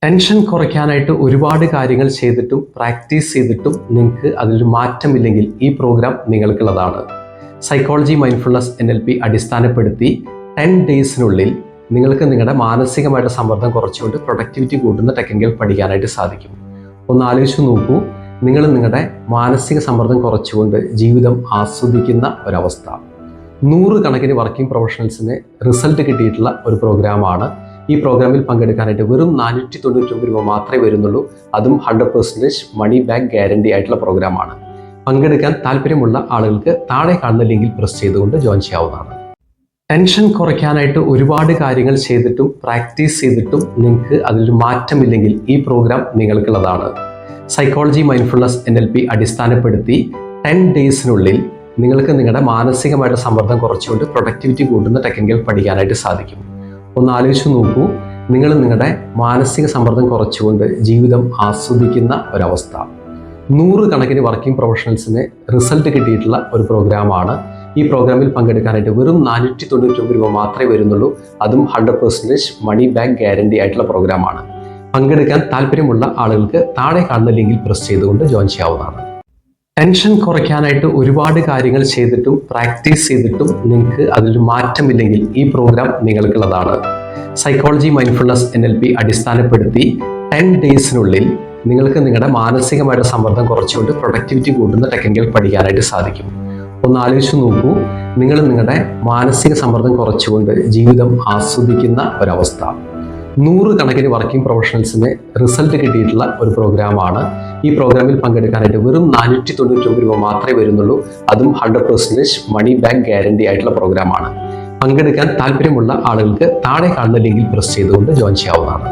Tension കുറയ്ക്കാനായിട്ട് ഒരുപാട് കാര്യങ്ങൾ ചെയ്തിട്ടും പ്രാക്ടീസ് ചെയ്തിട്ടും നിങ്ങൾക്ക് അതിലൊരു മാറ്റമില്ലെങ്കിൽ ഈ പ്രോഗ്രാം നിങ്ങൾക്കുള്ളതാണ്. സൈക്കോളജി മൈൻഡ്ഫുൾനെസ് NLP അടിസ്ഥാനപ്പെടുത്തി 10 ഡേയ്സിനുള്ളിൽ നിങ്ങൾക്ക് നിങ്ങളുടെ മാനസികമായിട്ട് സമ്മർദ്ദം കുറച്ചുകൊണ്ട് പ്രൊഡക്ടിവിറ്റി കൂട്ടുന്ന ടെക്നിക്കുകൾ പഠിക്കാനായിട്ട് സാധിക്കും. ഒന്ന് ആലോചിച്ച് നോക്കൂ, നിങ്ങൾ നിങ്ങളുടെ മാനസിക സമ്മർദ്ദം കുറച്ചുകൊണ്ട് ജീവിതം ആസ്വദിക്കുന്ന ഒരവസ്ഥ. 100 കണക്കിന് വർക്കിംഗ് പ്രൊഫഷണൽസിന് റിസൾട്ട് കിട്ടിയിട്ടുള്ള ഒരു പ്രോഗ്രാമാണ്. ഈ പ്രോഗ്രാമിൽ പങ്കെടുക്കാനായിട്ട് വെറും 499 രൂപ മാത്രമേ വരുന്നുള്ളൂ. അതും 100% മണി ബാക്ക് ഗ്യാരണ്ടി ആയിട്ടുള്ള പ്രോഗ്രാമാണ്. പങ്കെടുക്കാൻ താല്പര്യമുള്ള ആളുകൾക്ക് താഴെ കാണുന്ന ലിങ്കിൽ പ്രസ് ചെയ്തുകൊണ്ട് ജോയിൻ ചെയ്യാവുന്നതാണ്. ടെൻഷൻ കുറയ്ക്കാനായിട്ട് ഒരുപാട് കാര്യങ്ങൾ ചെയ്തിട്ടും പ്രാക്ടീസ് ചെയ്തിട്ടും നിങ്ങൾക്ക് അതിലൊരു മാറ്റമില്ലെങ്കിൽ ഈ പ്രോഗ്രാം നിങ്ങൾക്കുള്ളതാണ്. സൈക്കോളജി മൈൻഡ്ഫുൾനെസ് NLP അടിസ്ഥാനപ്പെടുത്തി 10 ഡേയ്സിനുള്ളിൽ നിങ്ങൾക്ക് നിങ്ങളുടെ മാനസികമായിട്ട് സമ്മർദ്ദം കുറച്ചുകൊണ്ട് പ്രൊഡക്ടിവിറ്റി കൂട്ടുന്ന ടെക്നിക്കുകൾ പഠിക്കാനായിട്ട് സാധിക്കും. ഒന്ന് ആലോചിച്ച് നോക്കൂ, നിങ്ങൾ നിങ്ങളുടെ മാനസിക സമ്മർദ്ദം കുറച്ചുകൊണ്ട് ജീവിതം ആസ്വദിക്കുന്ന ഒരവസ്ഥ. 100 കണക്കിന് വർക്കിംഗ് പ്രൊഫഷണൽസിന് റിസൾട്ട് കിട്ടിയിട്ടുള്ള ഒരു പ്രോഗ്രാമാണ്. ഈ പ്രോഗ്രാമിൽ പങ്കെടുക്കാനായിട്ട് വെറും 499 രൂപ മാത്രമേ വരുന്നുള്ളൂ. അതും 100% മണി ബാക്ക് ഗ്യാരണ്ടി ആയിട്ടുള്ള പ്രോഗ്രാമാണ്. പങ്കെടുക്കാൻ താല്പര്യമുള്ള ആളുകൾക്ക് താഴെ കാണുന്ന ലിങ്കിൽ പ്രസ് ചെയ്തുകൊണ്ട് ജോയിൻ ചെയ്യാവുന്നതാണ്. ടെൻഷൻ കുറയ്ക്കാനായിട്ട് ഒരുപാട് കാര്യങ്ങൾ ചെയ്തിട്ടും പ്രാക്ടീസ് ചെയ്തിട്ടും നിങ്ങൾക്ക് അതിലൊരു മാറ്റമില്ലെങ്കിൽ ഈ പ്രോഗ്രാം നിങ്ങൾക്കുള്ളതാണ്. സൈക്കോളജി മൈൻഡ്ഫുൾനെസ് NLP അടിസ്ഥാനപ്പെടുത്തി 10 ഡേയ്സിനുള്ളിൽ നിങ്ങൾക്ക് നിങ്ങളുടെ മാനസികമായിട്ട് സമ്മർദ്ദം കുറച്ചുകൊണ്ട് പ്രൊഡക്ടിവിറ്റി കൂട്ടുന്ന ടെക്നിക്കുകൾ പഠിക്കാനായിട്ട് സാധിക്കും. ഒന്ന് ആലോചിച്ച് നോക്കൂ, നിങ്ങൾ നിങ്ങളുടെ മാനസിക സമ്മർദ്ദം കുറച്ചുകൊണ്ട് ജീവിതം ആസ്വദിക്കുന്ന ഒരവസ്ഥ. 100 കണക്കിന് വർക്കിംഗ് പ്രൊഫഷണൽസിന് റിസൾട്ട് കിട്ടിയിട്ടുള്ള ഒരു പ്രോഗ്രാമാണ്. ഈ പ്രോഗ്രാമിൽ പങ്കെടുക്കാനായിട്ട് വെറും 499 രൂപ മാത്രമേ വരുന്നുള്ളൂ. അതും 100% മണി ബാക്ക് ഗ്യാരണ്ടി ആയിട്ടുള്ള പ്രോഗ്രാമാണ്. പങ്കെടുക്കാൻ താല്പര്യമുള്ള ആളുകൾക്ക് താഴെ കാണുന്ന ലിങ്കിൽ പ്രസ് ചെയ്തുകൊണ്ട് ജോയിൻ ചെയ്യാവുന്നതാണ്.